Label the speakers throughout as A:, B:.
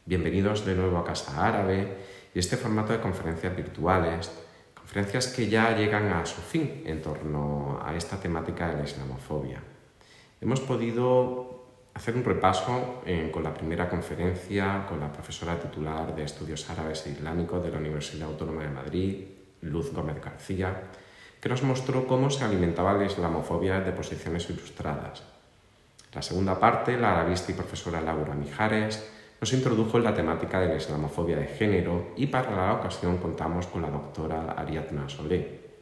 A: Bienvenidos de nuevo a Casa Árabe y este formato de conferencias virtuales, conferencias que ya llegan a su fin en torno a esta temática de la islamofobia. Hemos podido hacer un repaso con la primera conferencia con la profesora titular de Estudios Árabes e Islámicos de la Universidad Autónoma de Madrid, Luz Gómez García, que nos mostró cómo se alimentaba la islamofobia de posiciones ilustradas. La segunda parte, la arabista y profesora Laura Mijares, nos introdujo en la temática de la islamofobia de género y para la ocasión contamos con la doctora Ariadna Solé.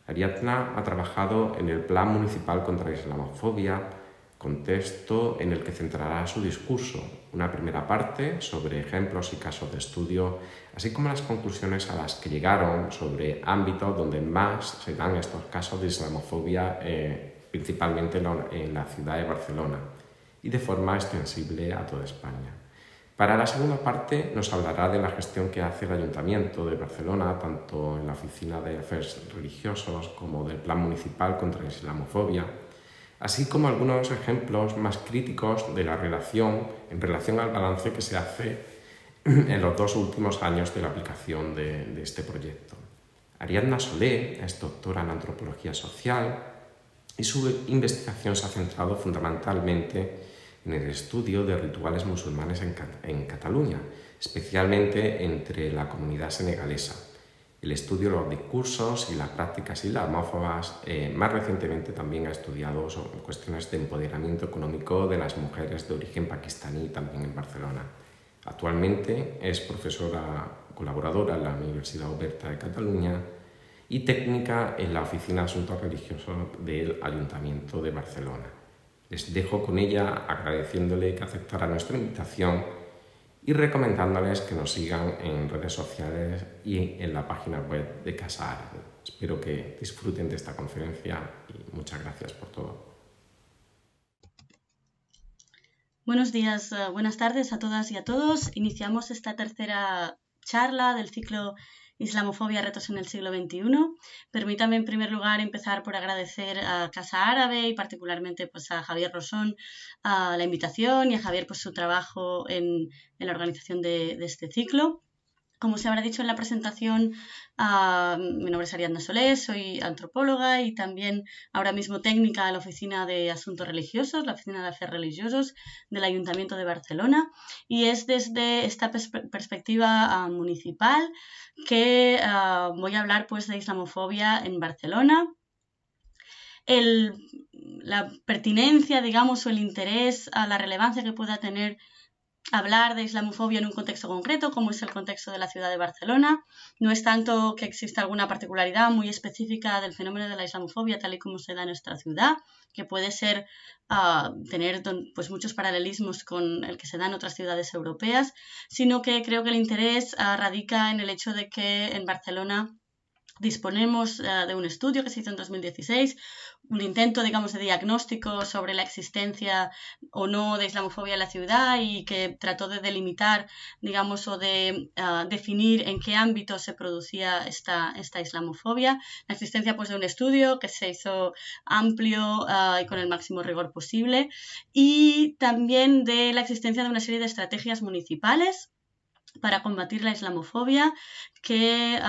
A: Ariadna ha trabajado en el Plan Municipal contra la Islamofobia, contexto en el que centrará su discurso, una primera parte sobre ejemplos y casos de estudio, así como las conclusiones a las que llegaron sobre ámbitos donde más se dan estos casos de islamofobia, principalmente en la ciudad de Barcelona y de forma extensible a toda España. Para la segunda parte nos hablará de la gestión que hace el Ayuntamiento de Barcelona, tanto en la Oficina de Afers Religiosos como del Plan Municipal contra la Islamofobia, así como algunos ejemplos más críticos de la relación en relación al balance que se hace en los 2 últimos años de la aplicación de este proyecto. Ariadna Solé es doctora en Antropología Social y su investigación se ha centrado fundamentalmente en el estudio de rituales musulmanes en Cataluña, especialmente entre la comunidad senegalesa. El estudio de los discursos y las prácticas islamófobas, más recientemente también ha estudiado sobre cuestiones de empoderamiento económico de las mujeres de origen pakistaní también en Barcelona. Actualmente es profesora colaboradora en la Universidad Oberta de Cataluña y técnica en la Oficina de Asuntos Religiosos del Ayuntamiento de Barcelona. Les dejo con ella agradeciéndole que aceptara nuestra invitación y recomendándoles que nos sigan en redes sociales y en la página web de Casa Árabe. Espero que disfruten de esta conferencia y muchas gracias por todo.
B: Buenos días, buenas tardes a todas y a todos. Iniciamos esta tercera charla del ciclo Islamofobia, retos en el siglo XXI. Permítame en primer lugar empezar por agradecer a Casa Árabe y particularmente pues, a Javier Rosón la invitación y a Javier pues, su trabajo en la organización de este ciclo. Como se habrá dicho en la presentación, mi nombre es Ariadna Solé, soy antropóloga y también ahora mismo técnica de la Oficina de Asuntos Religiosos, la Oficina de Afers Religiosos del Ayuntamiento de Barcelona. Y es desde esta perspectiva municipal que voy a hablar pues, de islamofobia en Barcelona. La pertinencia, digamos, o el interés, la relevancia que pueda tener hablar de islamofobia en un contexto concreto, como es el contexto de la ciudad de Barcelona. No es tanto que exista alguna particularidad muy específica del fenómeno de la islamofobia tal y como se da en nuestra ciudad, que puede ser tener pues, muchos paralelismos con el que se da en otras ciudades europeas, sino que creo que el interés radica en el hecho de que en Barcelona disponemos de un estudio que se hizo en 2016, un intento, digamos, de diagnóstico sobre la existencia o no de islamofobia en la ciudad y que trató de delimitar, digamos, o de definir en qué ámbito se producía esta islamofobia. La existencia, pues, de un estudio que se hizo amplio y con el máximo rigor posible y también de la existencia de una serie de estrategias municipales para combatir la islamofobia que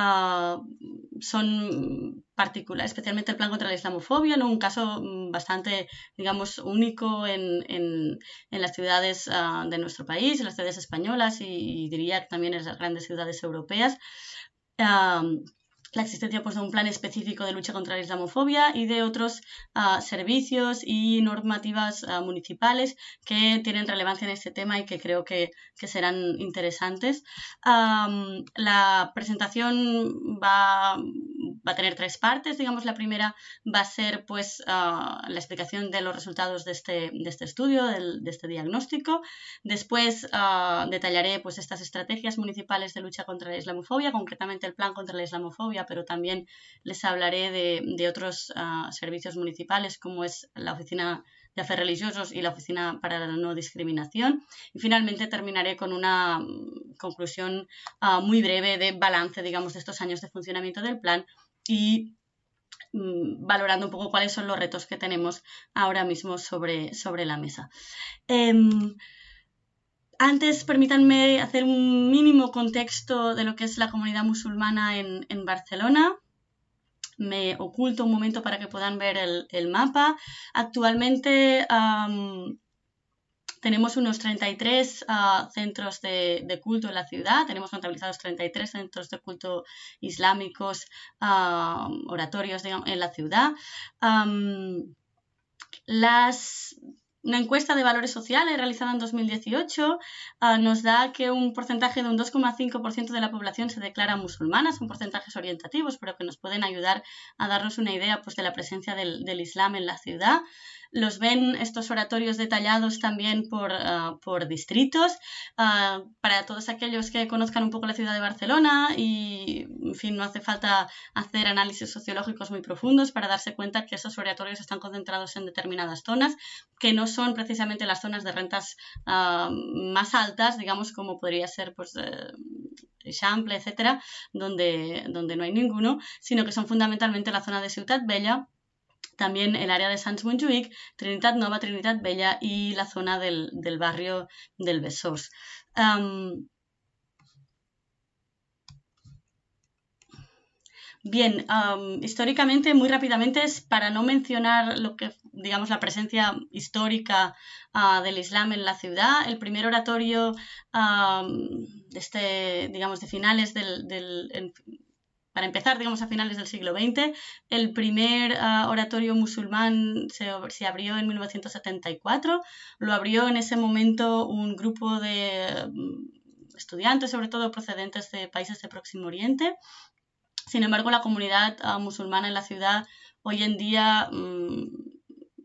B: son particulares, especialmente el plan contra la islamofobia, ¿no? Un caso bastante, digamos, único en las ciudades de nuestro país, en las ciudades españolas y diría también en las grandes ciudades europeas. La existencia pues, de un plan específico de lucha contra la islamofobia y de otros servicios y normativas municipales que tienen relevancia en este tema y que creo que serán interesantes. La presentación va a tener 3 partes. Digamos, la primera va a ser pues, la explicación de los resultados de este estudio, de este diagnóstico. Después detallaré pues, estas estrategias municipales de lucha contra la islamofobia, concretamente el plan contra la islamofobia, pero también les hablaré de otros servicios municipales como es la Oficina de Afers Religiosos y la Oficina para la No Discriminación. Y finalmente terminaré con una conclusión muy breve de balance, digamos, de estos años de funcionamiento del plan y valorando un poco cuáles son los retos que tenemos ahora mismo sobre la mesa. Antes, permítanme hacer un mínimo contexto de lo que es la comunidad musulmana en Barcelona. Me oculto un momento para que puedan ver el mapa. Actualmente tenemos unos 33 centros de culto en la ciudad. Tenemos contabilizados 33 centros de culto islámicos, oratorios, digamos, en la ciudad. Una encuesta de valores sociales realizada en 2018 nos da que un porcentaje de un 2,5% de la población se declara musulmana. Son porcentajes orientativos, pero que nos pueden ayudar a darnos una idea, pues, de la presencia del Islam en la ciudad. Los ven estos oratorios detallados también por distritos, para todos aquellos que conozcan un poco la ciudad de Barcelona y, en fin, no hace falta hacer análisis sociológicos muy profundos para darse cuenta que esos oratorios están concentrados en determinadas zonas, que no son precisamente las zonas de rentas más altas, digamos, como podría ser, pues, Eixample, etcétera, donde no hay ninguno, sino que son fundamentalmente la zona de Ciutat Vella, también el área de Sants Montjuïc, Trinitat Nova, Trinitat Vella y la zona del barrio del Besòs. Bien, históricamente, muy rápidamente, para no mencionar lo que, digamos, la presencia histórica del Islam en la ciudad, el primer oratorio digamos, de finales para empezar, digamos, a finales del siglo XX, el primer oratorio musulmán se abrió en 1974. Lo abrió en ese momento un grupo de estudiantes, sobre todo procedentes de países de Próximo Oriente. Sin embargo, la comunidad musulmana en la ciudad hoy en día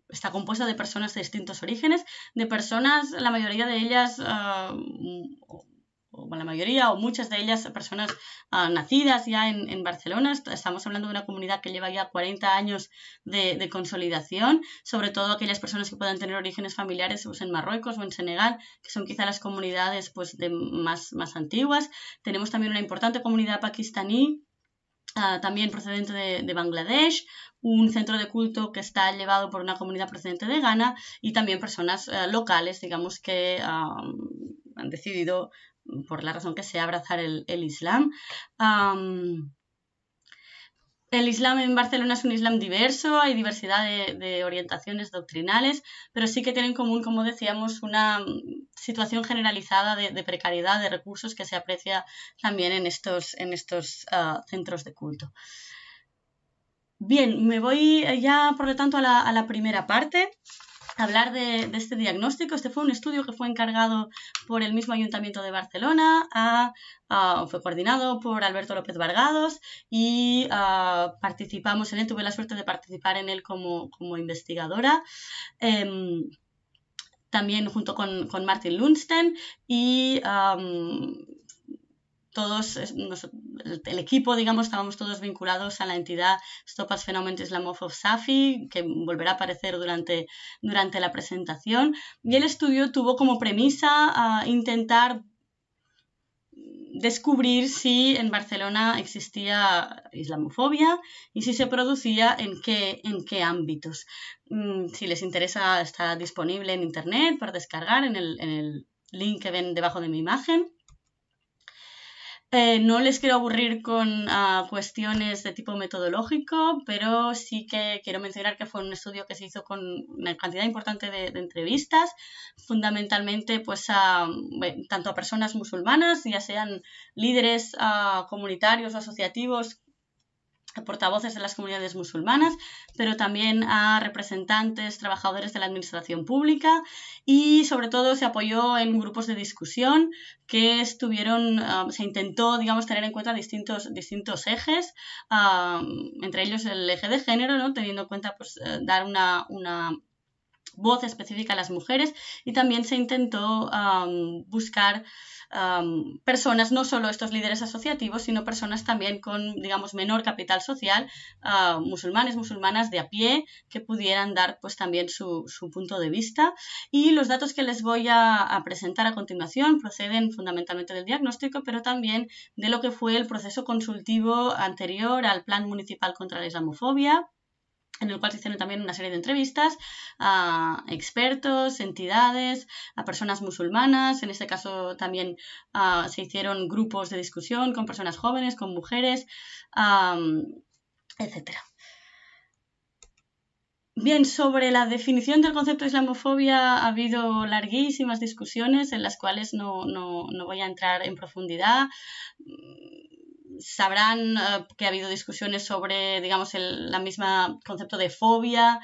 B: está compuesta de personas de distintos orígenes, de personas, la mayoría de ellas, o la mayoría o muchas de ellas personas nacidas ya en Barcelona. Estamos hablando de una comunidad que lleva ya 40 años de consolidación, sobre todo aquellas personas que puedan tener orígenes familiares, pues, en Marruecos o en Senegal, que son quizá las comunidades, pues, más antiguas. Tenemos también una importante comunidad pakistaní, también procedente de Bangladesh, un centro de culto que está llevado por una comunidad procedente de Ghana y también personas locales, digamos, que han decidido, por la razón que sea, abrazar el Islam. El Islam en Barcelona es un Islam diverso, hay diversidad de orientaciones doctrinales, pero sí que tiene en común, como decíamos, una situación generalizada de precariedad de recursos que se aprecia también en estos centros de culto. Bien, me voy ya, por lo tanto, a la primera parte. Hablar de este diagnóstico. Este fue un estudio que fue encargado por el mismo Ayuntamiento de Barcelona, fue coordinado por Alberto López Vargados y participamos en él, tuve la suerte de participar en él como investigadora. También junto con Martin Lundsten y todos, el equipo, digamos, estábamos todos vinculados a la entidad Stop als Fenomen Islamòfob Safi, que volverá a aparecer durante la presentación. Y el estudio tuvo como premisa intentar descubrir si en Barcelona existía islamofobia y si se producía, en qué ámbitos. Si les interesa, está disponible en internet para descargar en el link que ven debajo de mi imagen. No les quiero aburrir con cuestiones de tipo metodológico, pero sí que quiero mencionar que fue un estudio que se hizo con una cantidad importante de entrevistas, fundamentalmente, pues, tanto a personas musulmanas, ya sean líderes comunitarios o asociativos, portavoces de las comunidades musulmanas, pero también a representantes, trabajadores de la administración pública, y sobre todo se apoyó en grupos de discusión que se intentó, digamos, tener en cuenta distintos ejes, entre ellos el eje de género, ¿no? Teniendo en cuenta, pues, dar una voz específica a las mujeres, y también se intentó buscar personas, no solo estos líderes asociativos, sino personas también con, digamos, menor capital social, musulmanas de a pie, que pudieran dar, pues, también su punto de vista. Y los datos que les voy a presentar a continuación proceden fundamentalmente del diagnóstico, pero también de lo que fue el proceso consultivo anterior al Plan Municipal contra la Islamofobia, en el cual se hicieron también una serie de entrevistas a expertos, entidades, a personas musulmanas. En este caso también se hicieron grupos de discusión con personas jóvenes, con mujeres, etc. Bien, sobre la definición del concepto de islamofobia ha habido larguísimas discusiones en las cuales no voy a entrar en profundidad. Sabrán que ha habido discusiones sobre, digamos, el misma concepto de fobia,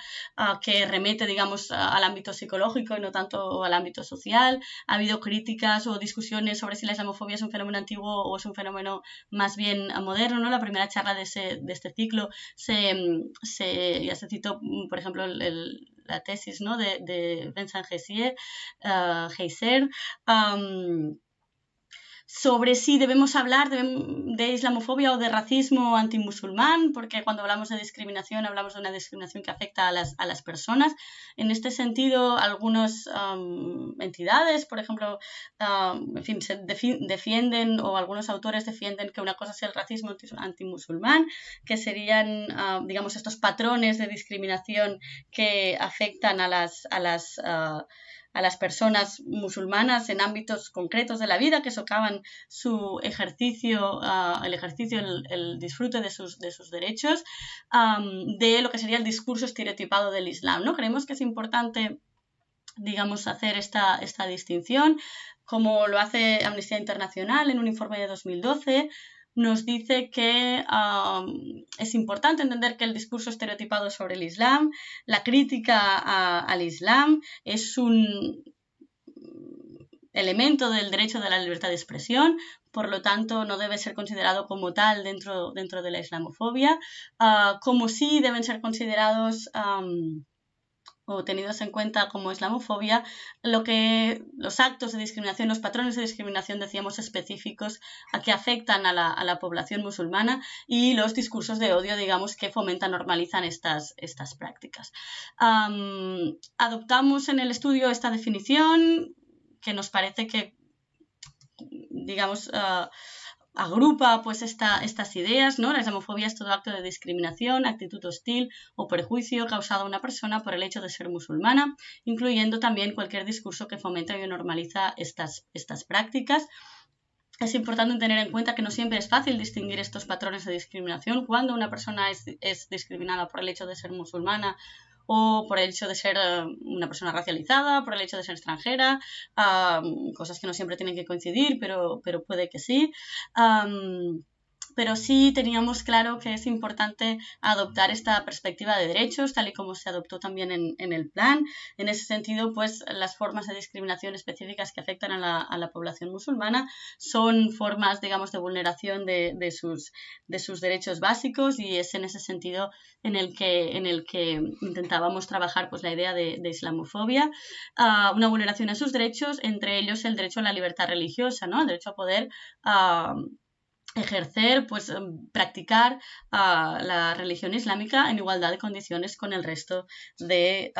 B: que remete, digamos, al ámbito psicológico y no tanto al ámbito social. Ha habido críticas o discusiones sobre si la islamofobia es un fenómeno antiguo o es un fenómeno más bien moderno, ¿no? La primera charla de este ciclo ya se citó, por ejemplo, la tesis, ¿no? de Vincent Heiser, sobre si debemos hablar de islamofobia o de racismo antimusulmán, porque cuando hablamos de discriminación hablamos de una discriminación que afecta a las personas. En este sentido, algunas entidades, por ejemplo, en fin, defienden, o algunos autores defienden que una cosa es el racismo antimusulmán, que serían, digamos, estos patrones de discriminación que afectan a las personas musulmanas en ámbitos concretos de la vida, que socavan su ejercicio, el disfrute de sus derechos, de lo que sería el discurso estereotipado del Islam, ¿no? Creemos que es importante, digamos, hacer esta distinción, como lo hace Amnistía Internacional en un informe de 2012. Nos dice que es importante entender que el discurso estereotipado sobre el Islam, la crítica al Islam, es un elemento del derecho de la libertad de expresión, por lo tanto no debe ser considerado como tal dentro de la islamofobia, como sí deben ser considerados o tenidos en cuenta como islamofobia, los actos de discriminación, los patrones de discriminación, decíamos, específicos a que afectan a la población musulmana, y los discursos de odio, digamos, que fomentan, normalizan estas prácticas. Adoptamos en el estudio esta definición que nos parece que, digamos, agrupa pues estas ideas, ¿no? La islamofobia es todo acto de discriminación, actitud hostil o prejuicio causado a una persona por el hecho de ser musulmana, incluyendo también cualquier discurso que fomenta y normaliza estas prácticas. Es importante tener en cuenta que no siempre es fácil distinguir estos patrones de discriminación cuando una persona es discriminada por el hecho de ser musulmana, o por el hecho de ser una persona racializada, por el hecho de ser extranjera, cosas que no siempre tienen que coincidir, pero puede que sí. Pero sí teníamos claro que es importante adoptar esta perspectiva de derechos, tal y como se adoptó también en el plan. En ese sentido, pues las formas de discriminación específicas que afectan a la población musulmana son formas, digamos, de vulneración de sus derechos básicos, y es en ese sentido en el que intentábamos trabajar pues la idea de islamofobia, una vulneración a sus derechos, entre ellos el derecho a la libertad religiosa, ¿no? El derecho a poder ejercer, pues practicar la religión islámica en igualdad de condiciones con el resto de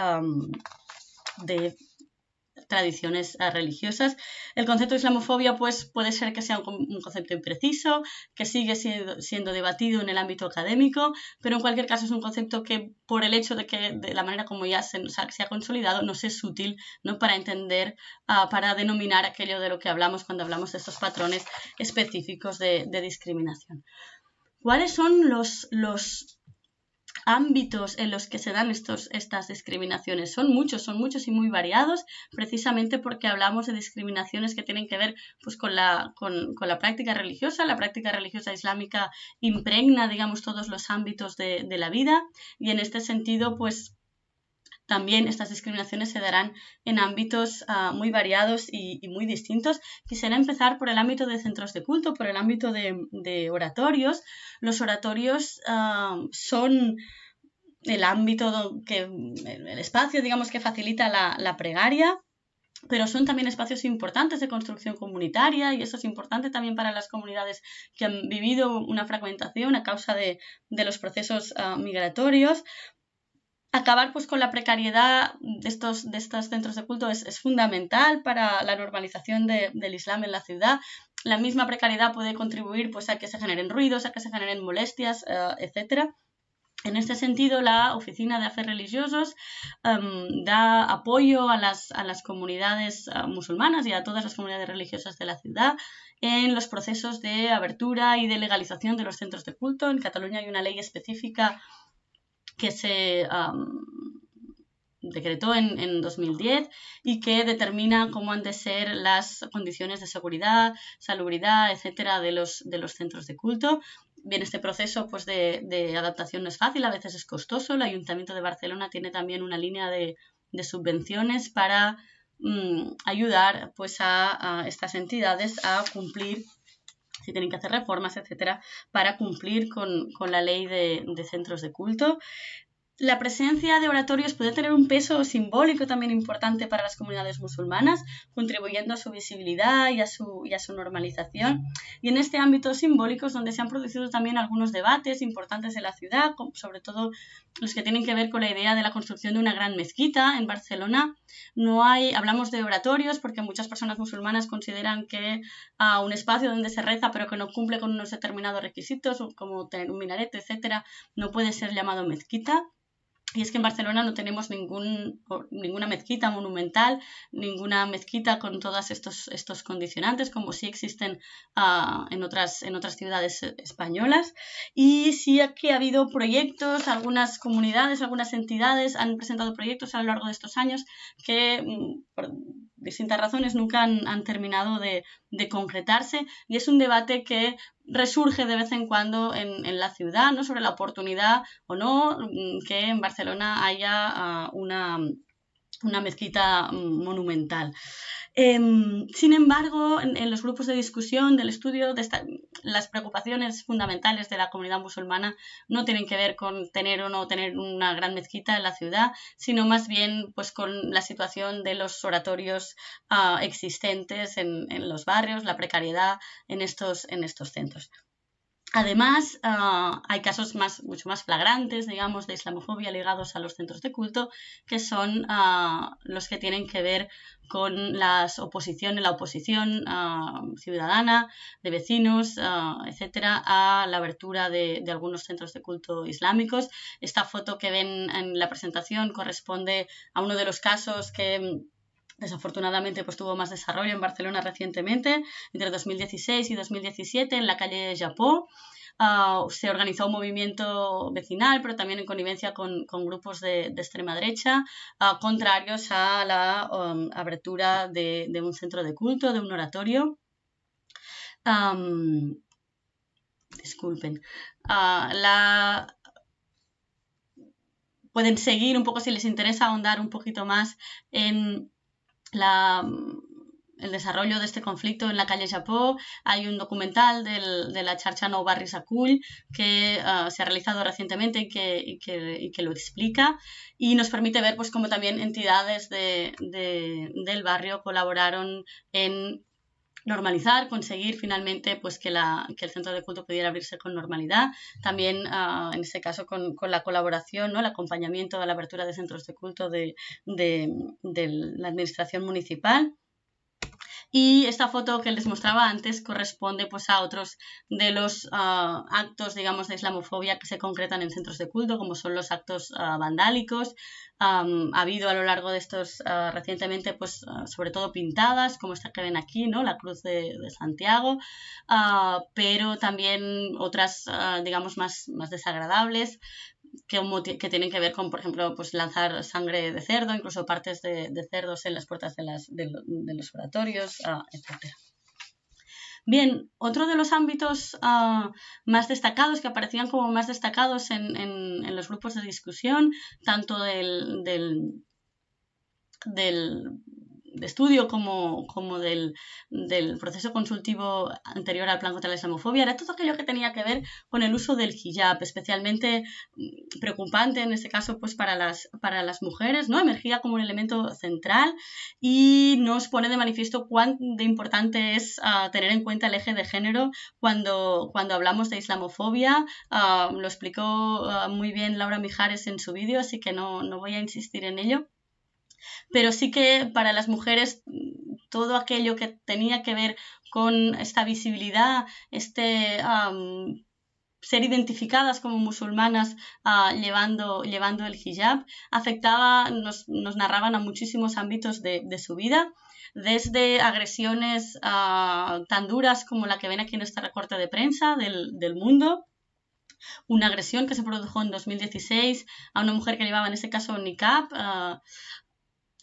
B: tradiciones religiosas. El concepto de islamofobia pues puede ser que sea un concepto impreciso, que sigue siendo debatido en el ámbito académico, pero en cualquier caso es un concepto que, por el hecho de que de la manera como ya se ha consolidado, nos es útil, ¿no? Para entender, para denominar aquello de lo que hablamos cuando hablamos de estos patrones específicos de discriminación. ¿Cuáles son los ámbitos en los que se dan estas discriminaciones? Son muchos y muy variados, precisamente porque hablamos de discriminaciones que tienen que ver pues con la práctica religiosa. La práctica religiosa islámica impregna, digamos, todos los ámbitos de la vida, y en este sentido pues también estas discriminaciones se darán en ámbitos muy variados y muy distintos. Quisiera empezar por el ámbito de centros de culto, por el ámbito de oratorios. Los oratorios son el ámbito, el espacio, digamos, que facilita la plegaria, pero son también espacios importantes de construcción comunitaria, y eso es importante también para las comunidades que han vivido una fragmentación a causa de los procesos migratorios. Acabar pues con la precariedad de estos centros de culto es fundamental para la normalización del Islam en la ciudad. La misma precariedad puede contribuir pues a que se generen ruidos, a que se generen molestias, etcétera. En este sentido, la Oficina de Afers Religiosos da apoyo a las comunidades musulmanas y a todas las comunidades religiosas de la ciudad en los procesos de abertura y de legalización de los centros de culto. En Cataluña hay una ley específica que se decretó en 2010 y que determina cómo han de ser las condiciones de seguridad, salubridad, etcétera, de los centros de culto. Bien, este proceso pues, de adaptación no es fácil, a veces es costoso. El Ayuntamiento de Barcelona tiene también una línea de subvenciones para ayudar pues, a estas entidades a cumplir, si tienen que hacer reformas, etcétera, para cumplir con la ley de centros de culto. La presencia de oratorios puede tener un peso simbólico también importante para las comunidades musulmanas, contribuyendo a su visibilidad y a su normalización. Y en este ámbito simbólico es donde se han producido también algunos debates importantes en la ciudad, sobre todo los que tienen que ver con la idea de la construcción de una gran mezquita en Barcelona. Hablamos de oratorios porque muchas personas musulmanas consideran que un espacio donde se reza pero que no cumple con unos determinados requisitos, como tener un minarete, etcétera, no puede ser llamado mezquita. Y es que en Barcelona no tenemos ninguna mezquita monumental, ninguna mezquita con todos estos condicionantes, como sí existen en otras ciudades españolas. Y sí que ha habido proyectos, algunas comunidades, algunas entidades han presentado proyectos a lo largo de estos años que, por distintas razones, nunca han terminado de concretarse. Y es un debate que resurge de vez en cuando en la ciudad, ¿no? Sobre la oportunidad o no que en Barcelona haya una mezquita monumental. Sin embargo, en los grupos de discusión del estudio, las preocupaciones fundamentales de la comunidad musulmana no tienen que ver con tener o no tener una gran mezquita en la ciudad, sino más bien pues, con la situación de los oratorios existentes en los barrios, la precariedad en estos centros. Además, hay casos mucho más flagrantes, digamos, de islamofobia ligados a los centros de culto, que son los que tienen que ver con la oposición ciudadana, de vecinos, etcétera, a la abertura de algunos centros de culto islámicos. Esta foto que ven en la presentación corresponde a uno de los casos que desafortunadamente pues, tuvo más desarrollo en Barcelona recientemente, entre 2016 y 2017, en la calle Japó. Se organizó un movimiento vecinal, pero también en connivencia con grupos de extrema derecha, contrarios a la abertura de un centro de culto, de un oratorio. Disculpen. Pueden seguir un poco si les interesa ahondar un poquito más en el desarrollo de este conflicto en la calle Japó. Hay un documental de la Xarxa Nou Barris Acull que se ha realizado recientemente y que lo explica y nos permite ver pues, cómo también entidades del barrio colaboraron en normalizar, conseguir finalmente pues, que el centro de culto pudiera abrirse con normalidad. También, en este caso, con la colaboración, ¿no? El acompañamiento a la apertura de centros de culto de la administración municipal. Y esta foto que les mostraba antes corresponde pues, a otros de los actos, digamos, de islamofobia que se concretan en centros de culto, como son los actos vandálicos. Ha habido a lo largo de estos recientemente, pues, sobre todo pintadas, como esta que ven aquí, ¿no? La Cruz de Santiago, pero también otras, digamos, más desagradables, que tienen que ver con, por ejemplo, pues lanzar sangre de cerdo, incluso partes de cerdos en las puertas de los oratorios, etc. Bien, otro de los ámbitos más destacados, que aparecían como más destacados en los grupos de discusión, tanto del estudio como del proceso consultivo anterior al plan contra la islamofobia, era todo aquello que tenía que ver con el uso del hijab, especialmente preocupante en este caso pues para las mujeres, ¿no? Emergía como un elemento central y nos pone de manifiesto cuán de importante es tener en cuenta el eje de género cuando hablamos de islamofobia. Lo explicó muy bien Laura Mijares en su vídeo, así que no voy a insistir en ello. Pero sí que para las mujeres todo aquello que tenía que ver con esta visibilidad, ser identificadas como musulmanas llevando el hijab afectaba, nos narraban a muchísimos ámbitos de su vida, desde agresiones tan duras como la que ven aquí en este recorte de prensa del Mundo, una agresión que se produjo en 2016 a una mujer que llevaba en ese caso niqab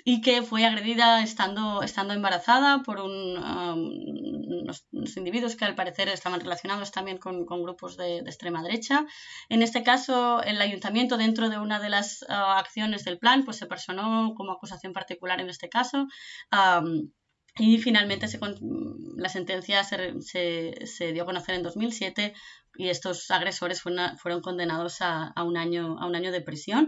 B: y que fue agredida estando embarazada por unos individuos que al parecer estaban relacionados también con grupos de extrema derecha. En este caso, el ayuntamiento, dentro de una de las acciones del plan, pues se personó como acusación particular en este caso. Y finalmente la sentencia se dio a conocer en 2007 y estos agresores fueron condenados a un año de prisión.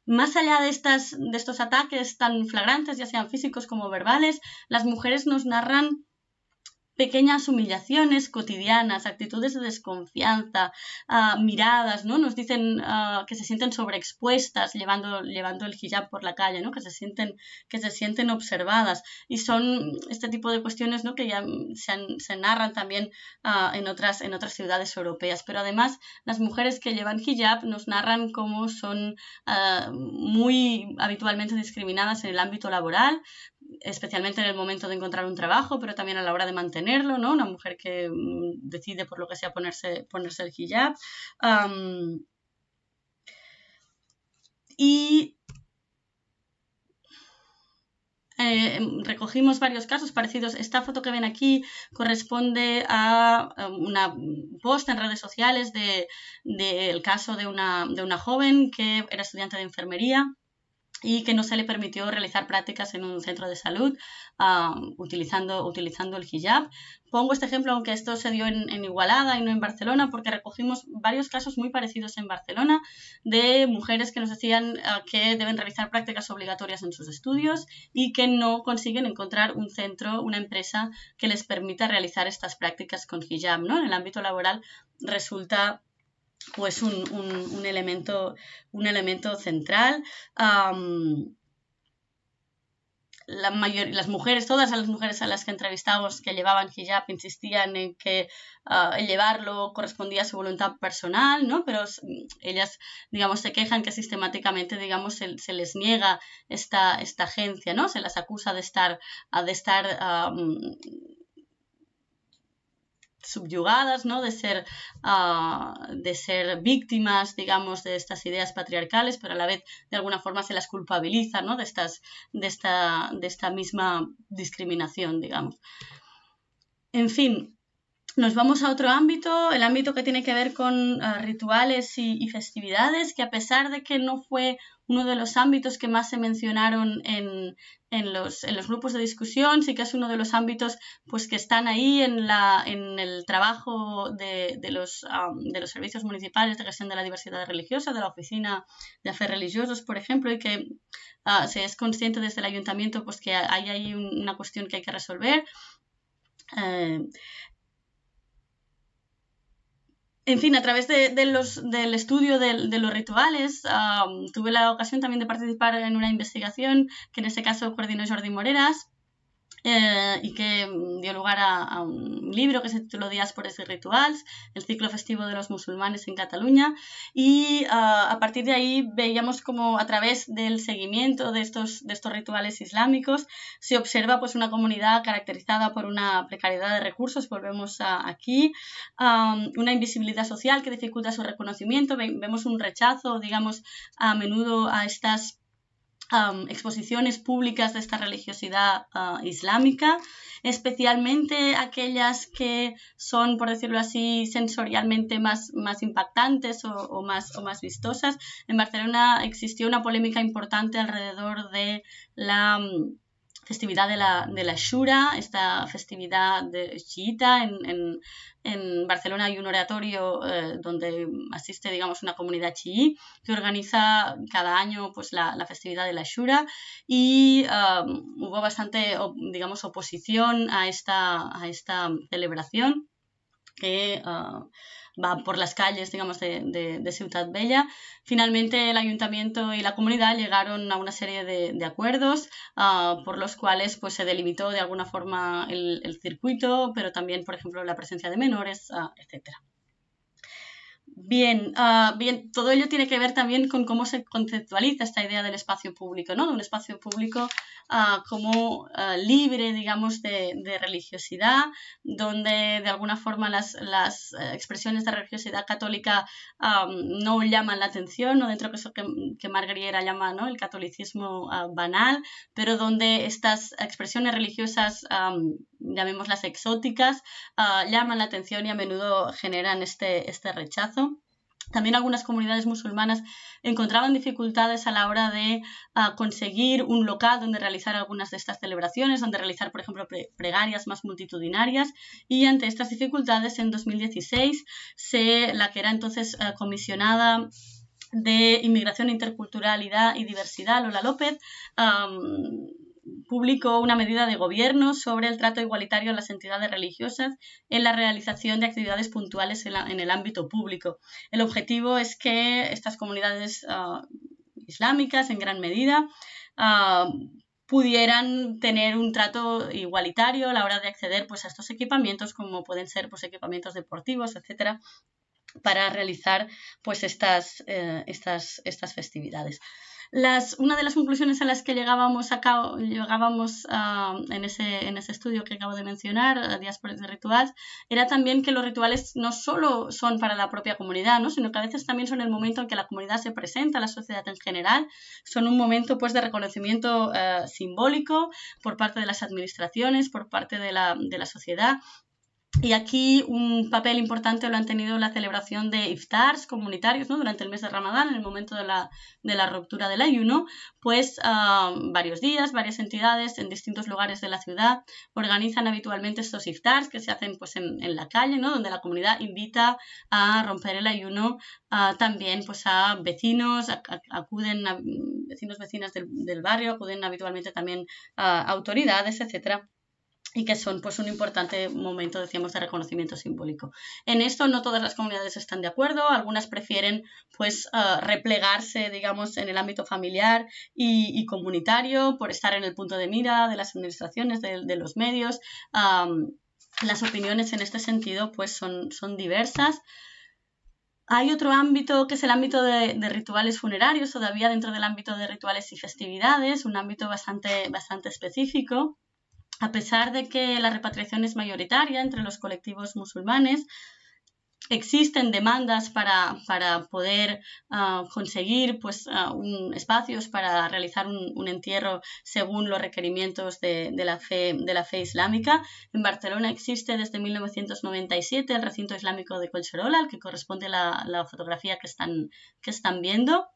B: Más allá de estos ataques tan flagrantes, ya sean físicos como verbales, las mujeres nos narran pequeñas humillaciones cotidianas, actitudes de desconfianza, miradas, ¿no? Nos dicen que se sienten sobreexpuestas llevando el hijab por la calle, ¿no? Que se sienten observadas. Y son este tipo de cuestiones, ¿no? Que ya se narran también en otras ciudades europeas. Pero además, las mujeres que llevan hijab nos narran cómo son muy habitualmente discriminadas en el ámbito laboral, especialmente en el momento de encontrar un trabajo, pero también a la hora de mantenerlo, ¿no? Una mujer que decide por lo que sea ponerse el hijab. Recogimos varios casos parecidos. Esta foto que ven aquí corresponde a una post en redes sociales del caso de una joven que era estudiante de enfermería y que no se le permitió realizar prácticas en un centro de salud utilizando el hijab. Pongo este ejemplo, aunque esto se dio en Igualada y no en Barcelona, porque recogimos varios casos muy parecidos en Barcelona de mujeres que nos decían que deben realizar prácticas obligatorias en sus estudios y que no consiguen encontrar un centro, una empresa que les permita realizar estas prácticas con hijab, ¿no? En el ámbito laboral resulta pues un elemento central. Las mujeres, todas las mujeres a las que entrevistamos que llevaban hijab insistían en que el llevarlo correspondía a su voluntad personal, ¿no? Pero ellas, digamos, se quejan que sistemáticamente, digamos, se les niega esta agencia, ¿no? Se las acusa de estar subyugadas, ¿no? De ser víctimas, digamos, de estas ideas patriarcales, pero a la vez de alguna forma se las culpabiliza, ¿no? de esta misma discriminación, digamos. En fin, nos vamos a otro ámbito, el ámbito que tiene que ver con rituales y festividades, que a pesar de que no fue uno de los ámbitos que más se mencionaron en los grupos de discusión, sí que es uno de los ámbitos pues, que están ahí en el trabajo de los servicios municipales de gestión de la diversidad religiosa, de la Oficina de Afers Religiosos, por ejemplo, y que se es consciente desde el ayuntamiento pues, que hay ahí una cuestión que hay que resolver. En fin, a través del estudio de los rituales, tuve la ocasión también de participar en una investigación que en este caso coordinó Jordi Moreras y que dio lugar a un libro que se tituló Diàspores y Rituals, el ciclo festivo de los musulmanes en Cataluña, y a partir de ahí veíamos como a través del seguimiento de estos rituales islámicos se observa pues una comunidad caracterizada por una precariedad de recursos, volvemos aquí, una invisibilidad social que dificulta su reconocimiento, vemos un rechazo, digamos, a menudo a estas exposiciones públicas de esta religiosidad islámica, especialmente aquellas que son, por decirlo así, sensorialmente más impactantes o más vistosas. En Barcelona existió una polémica importante alrededor de la festividad de la Shura, esta festividad chiita. En Barcelona hay un oratorio donde asiste, digamos, una comunidad chií que organiza cada año pues, la festividad de la Shura y hubo bastante, digamos, oposición a esta celebración que va por las calles, digamos, de Ciutat Vella. Finalmente, el ayuntamiento y la comunidad llegaron a una serie de acuerdos por los cuales pues, se delimitó de alguna forma el circuito, pero también, por ejemplo, la presencia de menores, etc. Bien, bien, todo ello tiene que ver también con cómo se conceptualiza esta idea del espacio público, ¿no? De un espacio público como libre, digamos, de religiosidad, donde de alguna forma las expresiones de religiosidad católica no llaman la atención, ¿no? Dentro de eso que Marguerite llama, ¿no?, el catolicismo banal, pero donde estas expresiones religiosas, llamémoslas exóticas, llaman la atención y a menudo generan este rechazo. También algunas comunidades musulmanas encontraban dificultades a la hora de conseguir un local donde realizar algunas de estas celebraciones, donde realizar, por ejemplo, plegarias más multitudinarias, y ante estas dificultades, en 2016, la que era entonces comisionada de Inmigración, Interculturalidad y Diversidad, Lola López, publicó una medida de gobierno sobre el trato igualitario a las entidades religiosas en la realización de actividades puntuales en el ámbito público. El objetivo es que estas comunidades islámicas, en gran medida, pudieran tener un trato igualitario a la hora de acceder, pues, a estos equipamientos, como pueden ser, pues, equipamientos deportivos, etcétera, para realizar, pues, estas festividades. Una de las conclusiones a las que llegábamos en ese estudio que acabo de mencionar, Diásporas de Rituals, era también que los rituales no solo son para la propia comunidad, ¿no?, sino que a veces también son el momento en que la comunidad se presenta a la sociedad en general, son un momento, pues, de reconocimiento simbólico por parte de las administraciones, por parte de la sociedad. Y aquí un papel importante lo han tenido la celebración de iftars comunitarios, ¿no?, durante el mes de Ramadán, en el momento de la ruptura del ayuno, pues varios días, varias entidades en distintos lugares de la ciudad organizan habitualmente estos iftars que se hacen, pues, en la calle, ¿no?, donde la comunidad invita a romper el ayuno también, pues, a vecinos, vecinos, vecinas del barrio, acuden habitualmente también a autoridades, etcétera, y que son, pues, un importante momento, decíamos, de reconocimiento simbólico. En esto no todas las comunidades están de acuerdo, algunas prefieren, pues, replegarse, digamos, en el ámbito familiar y comunitario, por estar en el punto de mira de las administraciones, de los medios. Las opiniones en este sentido, pues, son diversas. Hay otro ámbito que es el ámbito de rituales funerarios, todavía dentro del ámbito de rituales y festividades, un ámbito bastante específico. A pesar de que la repatriación es mayoritaria entre los colectivos musulmanes, existen demandas para poder conseguir, pues, espacios para realizar un entierro según los requerimientos de la fe islámica. En Barcelona existe desde 1997 el recinto islámico de Collserola, al que corresponde la fotografía que están viendo.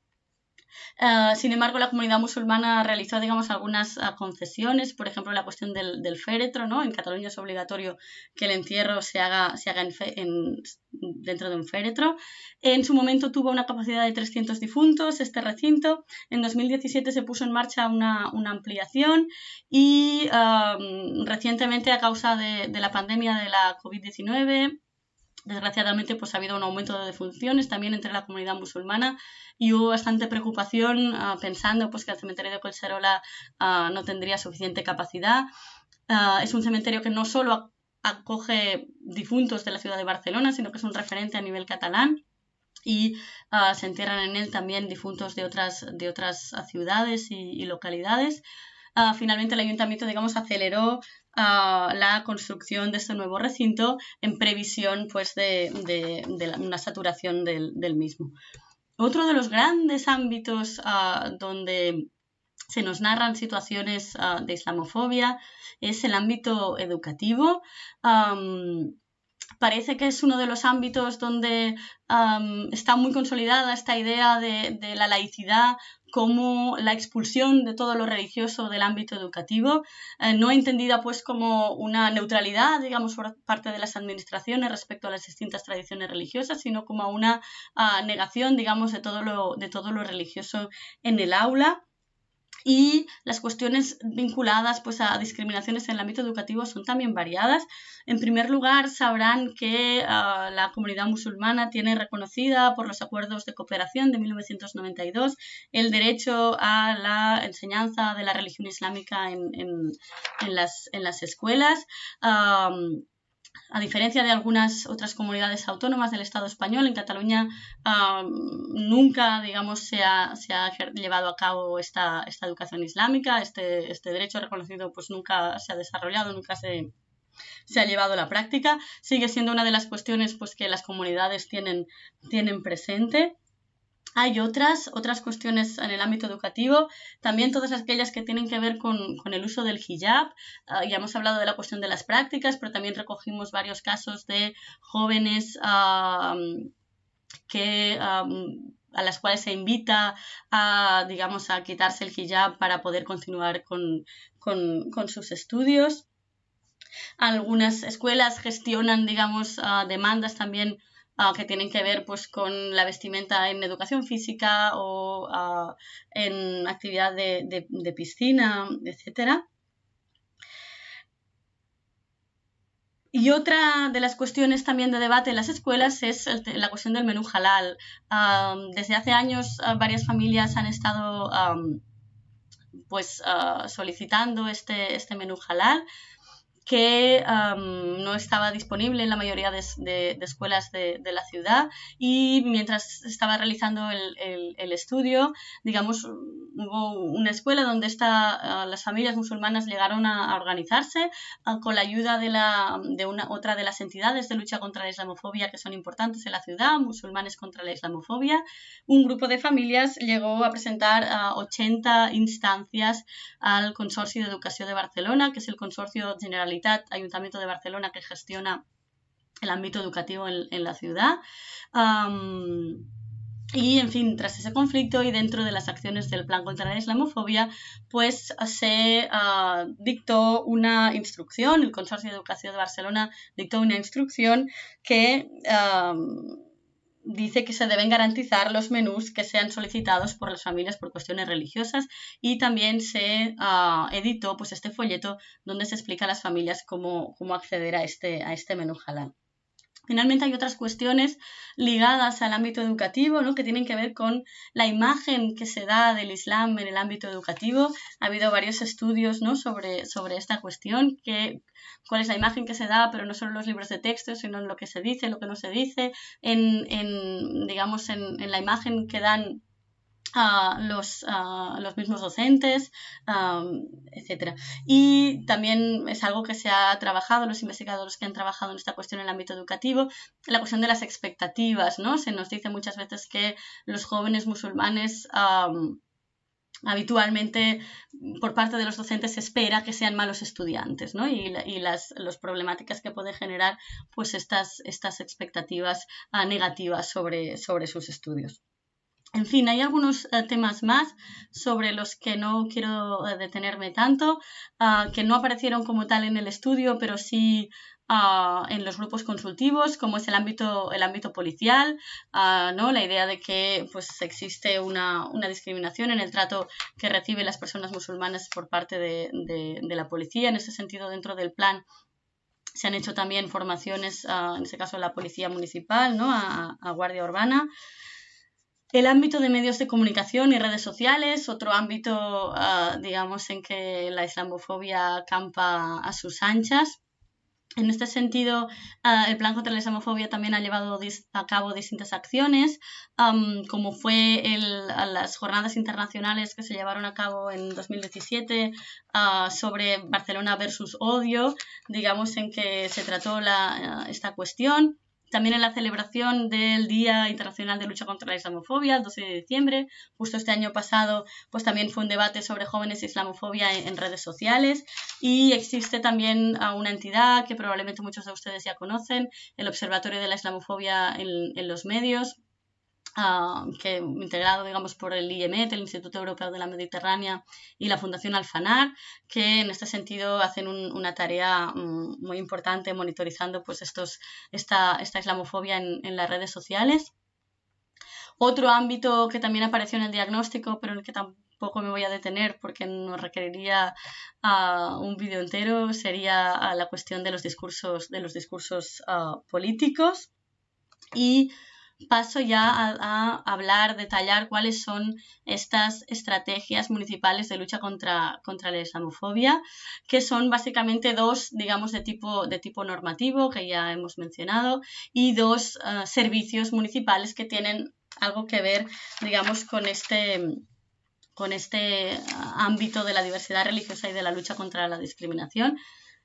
B: Sin embargo, la comunidad musulmana realizó, digamos, algunas concesiones, por ejemplo, la cuestión del féretro, ¿no? En Cataluña es obligatorio que el entierro se haga dentro de un féretro. En su momento tuvo una capacidad de 300 difuntos este recinto. En 2017 se puso en marcha una ampliación y recientemente, a causa de la pandemia de la COVID-19, desgraciadamente, pues, ha habido un aumento de defunciones también entre la comunidad musulmana y hubo bastante preocupación pensando, pues, que el cementerio de Collserola no tendría suficiente capacidad. Es un cementerio que no solo acoge difuntos de la ciudad de Barcelona, sino que es un referente a nivel catalán, y se entierran en él también difuntos de otras ciudades y localidades. Finalmente el ayuntamiento, digamos, aceleró la construcción de este nuevo recinto en previsión, pues, de una saturación del mismo. Otro de los grandes ámbitos donde se nos narran situaciones de islamofobia es el ámbito educativo. Parece que es uno de los ámbitos donde está muy consolidada esta idea de la laicidad como la expulsión de todo lo religioso del ámbito educativo, no entendida, pues, como una neutralidad, digamos, por parte de las administraciones respecto a las distintas tradiciones religiosas, sino como una negación, digamos, de todo lo religioso en el aula. Y las cuestiones vinculadas, pues, a discriminaciones en el ámbito educativo son también variadas. En primer lugar, sabrán que la comunidad musulmana tiene reconocida por los acuerdos de cooperación de 1992 el derecho a la enseñanza de la religión islámica en las escuelas. A diferencia de algunas otras comunidades autónomas del Estado español, en Cataluña nunca, digamos, se ha llevado a cabo esta educación islámica. Este derecho reconocido pues nunca se ha desarrollado, nunca se ha llevado a la práctica. Sigue siendo una de las cuestiones pues, que las comunidades tienen presente. Hay otras cuestiones en el ámbito educativo, también todas aquellas que tienen que ver con el uso del hijab. Ya hemos hablado de la cuestión de las prácticas, pero también recogimos varios casos de jóvenes a las cuales se invita a quitarse el hijab para poder continuar con sus estudios. Algunas escuelas gestionan, demandas también que tienen que ver pues, con la vestimenta en educación física o en actividad de piscina, etc. Y otra de las cuestiones también de debate en las escuelas es la cuestión del menú halal. Desde hace años varias familias han estado solicitando este menú halal, que no estaba disponible en la mayoría de escuelas de la ciudad, y mientras estaba realizando el estudio, hubo una escuela donde las familias musulmanas llegaron a organizarse con la ayuda de otra de las entidades de lucha contra la islamofobia que son importantes en la ciudad, Musulmanes contra la Islamofobia. Un grupo de familias llegó a presentar 80 instancias al Consorcio de Educació de Barcelona, que es el consorcio Generalitat Ayuntamiento de Barcelona que gestiona el ámbito educativo en la ciudad. Y, en fin, tras ese conflicto y dentro de las acciones del Plan contra la Islamofobia, pues se dictó una instrucción, el Consorcio de Educació de Barcelona dictó una instrucción que dice que se deben garantizar los menús que sean solicitados por las familias por cuestiones religiosas, y también se editó pues, este folleto donde se explica a las familias cómo acceder a este menú halal. Finalmente hay otras cuestiones ligadas al ámbito educativo, ¿no?, que tienen que ver con la imagen que se da del Islam en el ámbito educativo. Ha habido varios estudios, ¿no?, sobre esta cuestión, cuál es la imagen que se da, pero no solo en los libros de texto, sino en lo que se dice, lo que no se dice, en la imagen que dan los mismos docentes, etc. Y también es algo que se ha trabajado, los investigadores que han trabajado en esta cuestión en el ámbito educativo, la cuestión de las expectativas, ¿no? Se nos dice muchas veces que los jóvenes musulmanes habitualmente por parte de los docentes se espera que sean malos estudiantes, ¿no? Y las problemáticas que puede generar pues estas expectativas negativas sobre sus estudios. En fin, hay algunos temas más sobre los que no quiero detenerme tanto, que no aparecieron como tal en el estudio, pero sí en los grupos consultivos, como es el ámbito policial, ¿no? La idea de que pues, existe una discriminación en el trato que reciben las personas musulmanas por parte de la policía. En ese sentido, dentro del plan se han hecho también formaciones, en este caso la policía municipal, ¿no?, a guardia urbana. El ámbito de medios de comunicación y redes sociales, otro ámbito, en que la islamofobia campa a sus anchas. En este sentido, el Plan contra la Islamofobia también ha llevado a cabo distintas acciones, como fue las jornadas internacionales que se llevaron a cabo en 2017 sobre Barcelona versus odio, en que se trató esta cuestión. También en la celebración del Día Internacional de Lucha contra la Islamofobia, el 12 de diciembre, justo este año pasado, pues también fue un debate sobre jóvenes e islamofobia en redes sociales. Y existe también una entidad que probablemente muchos de ustedes ya conocen, el Observatorio de la Islamofobia en los medios, que integrado por el IEMET, el Instituto Europeo de la Mediterránea, y la Fundación Al-Fanar, que en este sentido hacen una tarea muy importante monitorizando pues, esta islamofobia en las redes sociales. Otro ámbito que también apareció en el diagnóstico, pero en el que tampoco me voy a detener porque nos requeriría un vídeo entero, sería la cuestión de los discursos políticos. Y paso ya a hablar, detallar cuáles son estas estrategias municipales de lucha contra la islamofobia, que son básicamente dos, digamos, de tipo normativo, que ya hemos mencionado, y dos servicios municipales que tienen algo que ver, digamos, con este ámbito de la diversidad religiosa y de la lucha contra la discriminación.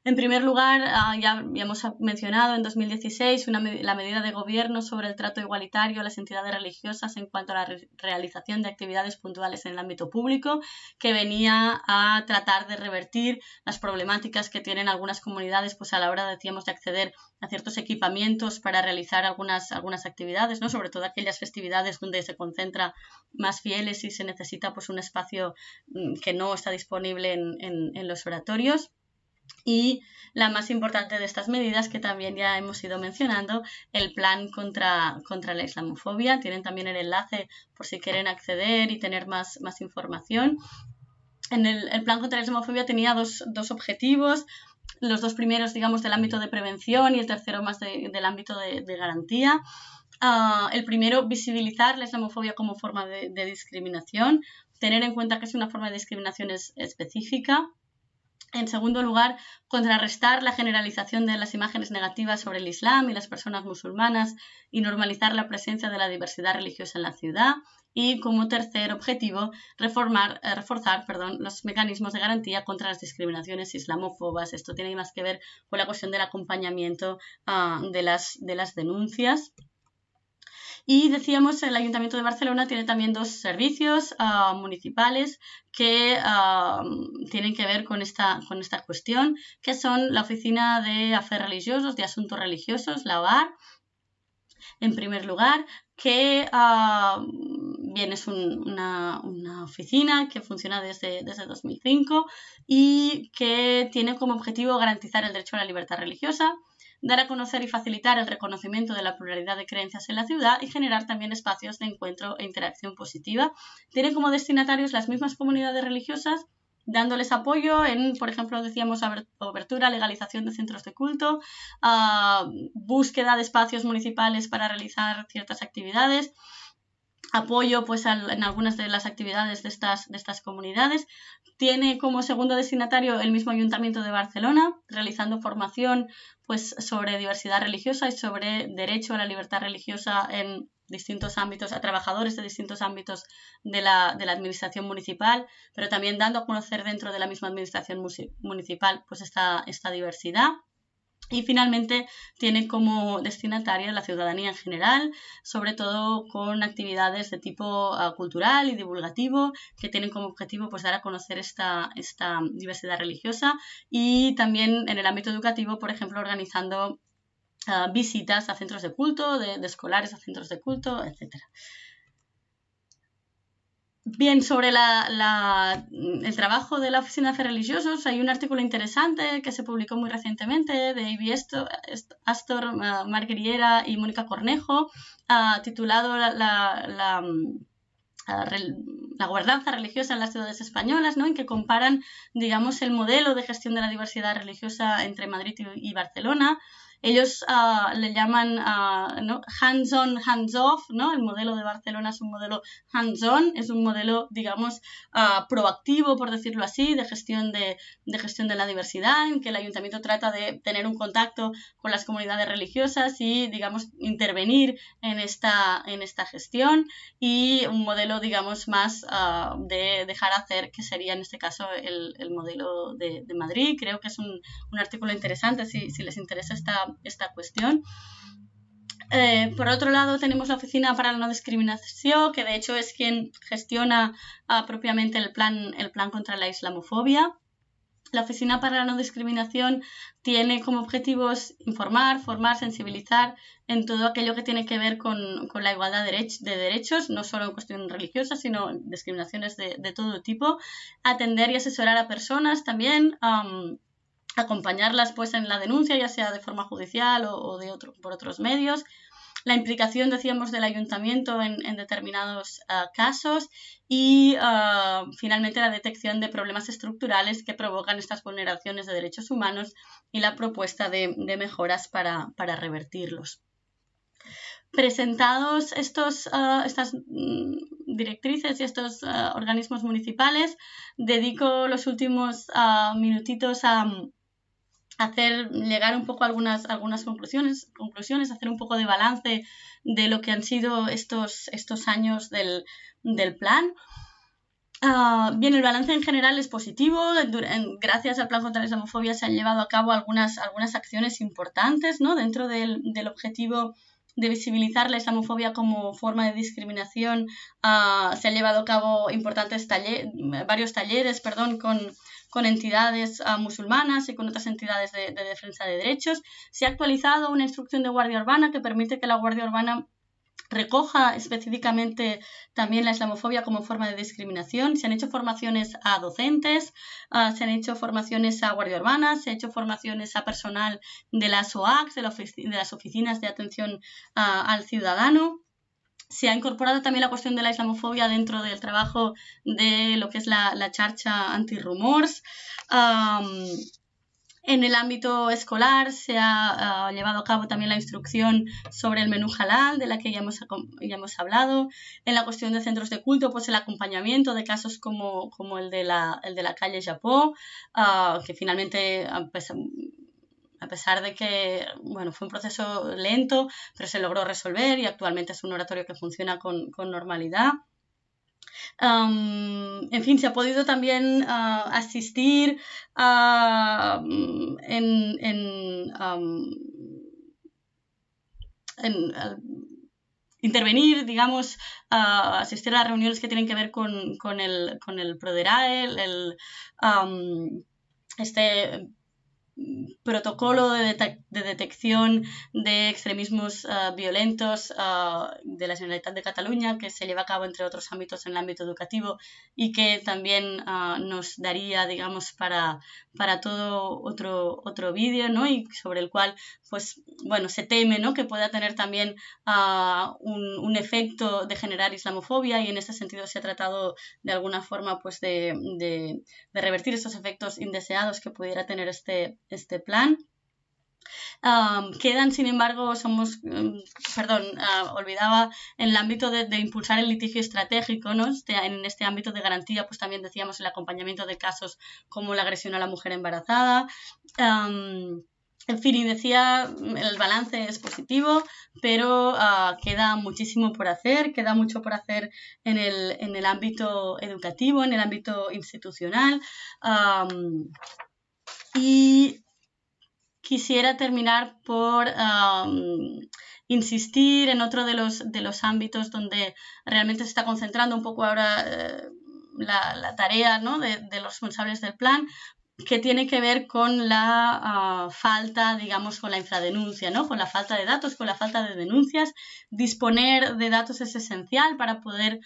B: En primer lugar, ya hemos mencionado en 2016 la medida de gobierno sobre el trato igualitario a las entidades religiosas en cuanto a la realización de actividades puntuales en el ámbito público, que venía a tratar de revertir las problemáticas que tienen algunas comunidades pues a la hora, decíamos, de acceder a ciertos equipamientos para realizar algunas actividades, ¿no? Sobre todo aquellas festividades donde se concentra más fieles y se necesita pues un espacio que no está disponible en los oratorios. Y la más importante de estas medidas, que también ya hemos ido mencionando, el plan contra la islamofobia. Tienen también el enlace por si quieren acceder y tener más información. El plan contra la islamofobia tenía dos objetivos. Los dos primeros, digamos, del ámbito de prevención y el tercero más del ámbito de garantía. El primero, visibilizar la islamofobia como forma de discriminación, tener en cuenta que es una forma de discriminación específica. En segundo lugar, contrarrestar la generalización de las imágenes negativas sobre el Islam y las personas musulmanas y normalizar la presencia de la diversidad religiosa en la ciudad. Y como tercer objetivo, reforzar los mecanismos de garantía contra las discriminaciones islamófobas. Esto tiene más que ver con la cuestión del acompañamiento de las denuncias. Y decíamos, el Ayuntamiento de Barcelona tiene también dos servicios municipales que tienen que ver con esta cuestión, que son la Oficina de Afers Religiosos, de Asuntos Religiosos, la OAR, en primer lugar, que bien es una oficina que funciona desde 2005 y que tiene como objetivo garantizar el derecho a la libertad religiosa, dar a conocer y facilitar el reconocimiento de la pluralidad de creencias en la ciudad y generar también espacios de encuentro e interacción positiva. Tiene como destinatarios las mismas comunidades religiosas, dándoles apoyo en, por ejemplo, decíamos, apertura, legalización de centros de culto, búsqueda de espacios municipales para realizar ciertas actividades, apoyo pues en algunas de las actividades de estas comunidades. Tiene como segundo destinatario el mismo Ayuntamiento de Barcelona, realizando formación pues sobre diversidad religiosa y sobre derecho a la libertad religiosa en distintos ámbitos, a trabajadores de distintos ámbitos de la administración municipal, pero también dando a conocer dentro de la misma administración municipal pues esta diversidad. Y finalmente tiene como destinataria la ciudadanía en general, sobre todo con actividades de tipo cultural y divulgativo, que tienen como objetivo pues dar a conocer esta diversidad religiosa, y también en el ámbito educativo, por ejemplo, organizando visitas a centros de culto, de escolares a centros de culto, etc. Bien, sobre el trabajo de la Oficina de Afers Religiosos, hay un artículo interesante que se publicó muy recientemente de Ivy Astor, Marc Griera y Mónica Cornejo, titulado la gobernanza religiosa en las ciudades españolas, ¿no? En que comparan, digamos, el modelo de gestión de la diversidad religiosa entre Madrid y Barcelona. Ellos le llaman ¿no? hands-on, hands-off, ¿no? El modelo de Barcelona es un modelo hands-on, es un modelo, digamos, proactivo, por decirlo así, de gestión de la diversidad, en que el ayuntamiento trata de tener un contacto con las comunidades religiosas y, digamos, intervenir en esta gestión, y un modelo, digamos, más de dejar hacer, que sería en este caso el modelo de Madrid. Creo que es un artículo interesante si les interesa esta cuestión. Por otro lado, tenemos la Oficina para la No Discriminación, que de hecho es quien gestiona propiamente el plan contra la islamofobia. La Oficina para la No Discriminación tiene como objetivos informar, formar, sensibilizar en todo aquello que tiene que ver con la igualdad de derechos, no solo en cuestión religiosa, sino en discriminaciones de todo tipo, atender y asesorar a personas también, acompañarlas pues en la denuncia, ya sea de forma judicial o por otros medios. La implicación, decíamos, del ayuntamiento en determinados casos, y finalmente la detección de problemas estructurales que provocan estas vulneraciones de derechos humanos y la propuesta de mejoras para revertirlos. presentados estas directrices y estos organismos municipales, dedico los últimos minutitos a hacer llegar un poco a algunas conclusiones, hacer un poco de balance de lo que han sido estos años del plan. Bien, el balance en general es positivo. Gracias al plan contra la islamofobia se han llevado a cabo algunas acciones importantes, ¿no? Dentro del objetivo de visibilizar la islamofobia como forma de discriminación, se han llevado a cabo varios talleres con entidades musulmanas y con otras entidades de defensa de derechos. Se ha actualizado una instrucción de Guardia Urbana que permite que la Guardia Urbana recoja específicamente también la islamofobia como forma de discriminación. Se han hecho formaciones a docentes, se han hecho formaciones a Guardia Urbana, se han hecho formaciones a personal de las OACs, de las oficinas de atención al ciudadano. Se ha incorporado también la cuestión de la islamofobia dentro del trabajo de lo que es la xarxa antirrumors. En el ámbito escolar se ha llevado a cabo también la instrucción sobre el menú halal, de la que ya hemos hablado. En la cuestión de centros de culto, pues el acompañamiento de casos como el de la calle Japó, que finalmente, a pesar de que fue un proceso lento, pero se logró resolver y actualmente es un oratorio que funciona con normalidad. En fin, se ha podido también asistir intervenir, digamos, asistir a las reuniones que tienen que ver con el Proderae, este protocolo de detección de extremismos violentos de la Generalitat de Cataluña, que se lleva a cabo entre otros ámbitos en el ámbito educativo y que también nos daría, digamos, para todo otro vídeo, ¿no? Y sobre el cual, pues, se teme, ¿no?, que pueda tener también un efecto de generar islamofobia, y en ese sentido se ha tratado de alguna forma, pues, de revertir esos efectos indeseados que pudiera tener este plan. Quedan, sin embargo, olvidaba en el ámbito de impulsar el litigio estratégico, ¿no? En este ámbito de garantía, pues también decíamos el acompañamiento de casos como la agresión a la mujer embarazada. En fin, y decía, el balance es positivo, pero queda muchísimo por hacer, queda mucho por hacer en el ámbito educativo, en el ámbito institucional. Y quisiera terminar por insistir en otro de los ámbitos donde realmente se está concentrando un poco ahora la tarea, ¿no?, de los responsables del plan, que tiene que ver con la falta, digamos, con la infradenuncia, ¿no?, con la falta de datos, con la falta de denuncias. Disponer de datos es esencial para poder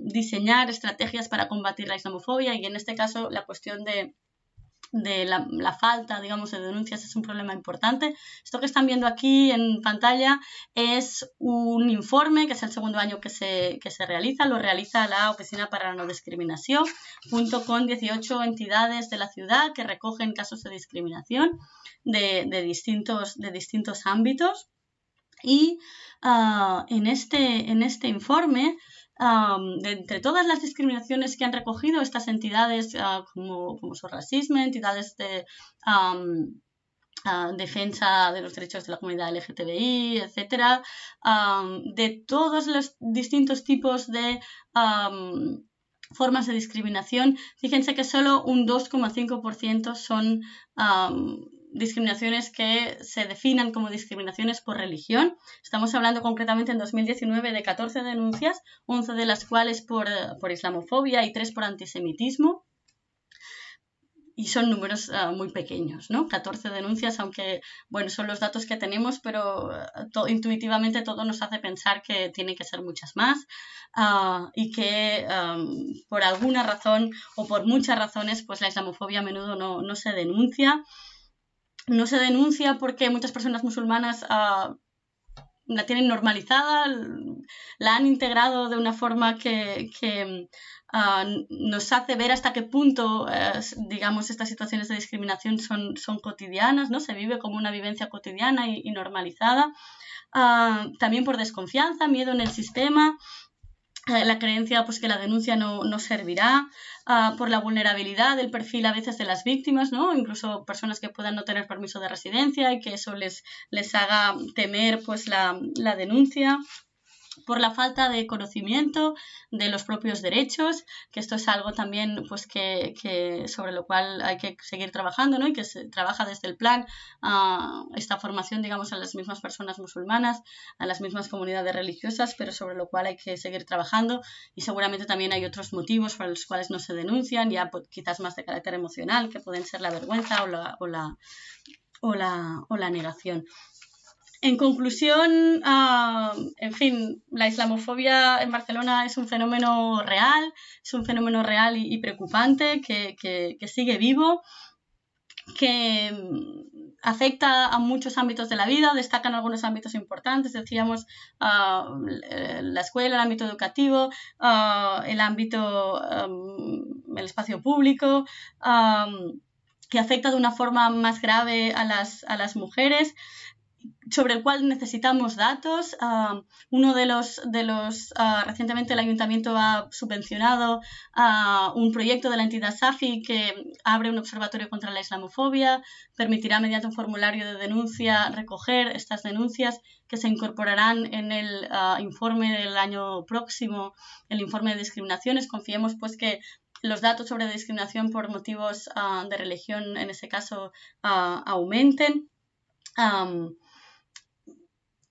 B: diseñar estrategias para combatir la islamofobia, y en este caso la cuestión de la falta, digamos, de denuncias es un problema importante. Esto que están viendo aquí en pantalla es un informe que es el segundo año que se realiza. Lo realiza la Oficina para la No Discriminació, junto con 18 entidades de la ciudad que recogen casos de discriminación de distintos ámbitos. Y en este informe, de entre todas las discriminaciones que han recogido estas entidades, como su racismo, entidades de defensa de los derechos de la comunidad LGTBI, etc., de todos los distintos tipos de formas de discriminación, fíjense que solo un 2,5% son discriminaciones que se definan como discriminaciones por religión. Estamos hablando concretamente en 2019 de 14 denuncias, 11 de las cuales por islamofobia y 3 por antisemitismo. Y son números muy pequeños, ¿no? 14 denuncias, aunque, son los datos que tenemos, pero intuitivamente todo nos hace pensar que tienen que ser muchas más, y que por alguna razón o por muchas razones, pues la islamofobia a menudo no se denuncia. No se denuncia porque muchas personas musulmanas la tienen normalizada, la han integrado de una forma que nos hace ver hasta qué punto, digamos, estas situaciones de discriminación son cotidianas, ¿no? Se vive como una vivencia cotidiana y normalizada. También por desconfianza, miedo en el sistema, la creencia pues, que la denuncia no servirá, por la vulnerabilidad del perfil a veces de las víctimas, ¿no? Incluso personas que puedan no tener permiso de residencia y que eso les haga temer pues, la denuncia, por la falta de conocimiento de los propios derechos, que esto es algo también pues, que sobre lo cual hay que seguir trabajando, ¿no? Y que se trabaja desde el plan esta formación, digamos, a las mismas personas musulmanas, a las mismas comunidades religiosas, pero sobre lo cual hay que seguir trabajando, y seguramente también hay otros motivos por los cuales no se denuncian, ya pues, quizás más de carácter emocional, que pueden ser la vergüenza o la negación. En conclusión, en fin, la islamofobia en Barcelona es un fenómeno real, y preocupante que sigue vivo, que afecta a muchos ámbitos de la vida, destacan algunos ámbitos importantes, decíamos la escuela, el ámbito educativo, el ámbito, el espacio público, que afecta de una forma más grave a las mujeres, sobre el cual necesitamos datos. Uno de los recientemente el Ayuntamiento ha subvencionado un proyecto de la entidad SAFI que abre un observatorio contra la islamofobia, permitirá mediante un formulario de denuncia recoger estas denuncias que se incorporarán en el informe del año próximo, el informe de discriminaciones. Confiemos pues que los datos sobre discriminación por motivos de religión, en ese caso, aumenten.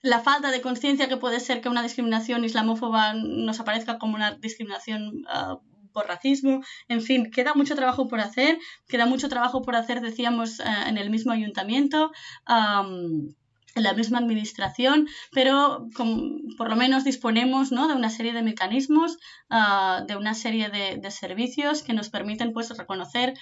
B: La falta de conciencia que puede ser que una discriminación islamófoba nos aparezca como una discriminación por racismo. En fin, queda mucho trabajo por hacer, decíamos, en el mismo ayuntamiento, en la misma administración, pero por lo menos disponemos, ¿no? de una serie de mecanismos, de una serie de servicios que nos permiten pues, reconocer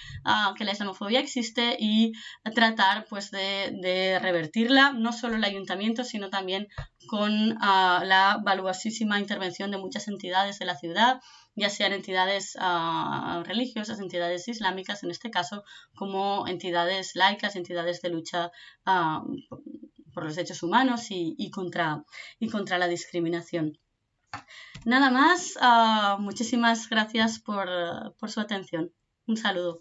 B: que la islamofobia existe y tratar pues, de revertirla, no solo el ayuntamiento, sino también con la valuosísima intervención de muchas entidades de la ciudad, ya sean entidades religiosas, entidades islámicas en este caso, como entidades laicas, entidades de lucha por los derechos humanos y contra la discriminación. Nada más, muchísimas gracias por su atención. Un saludo.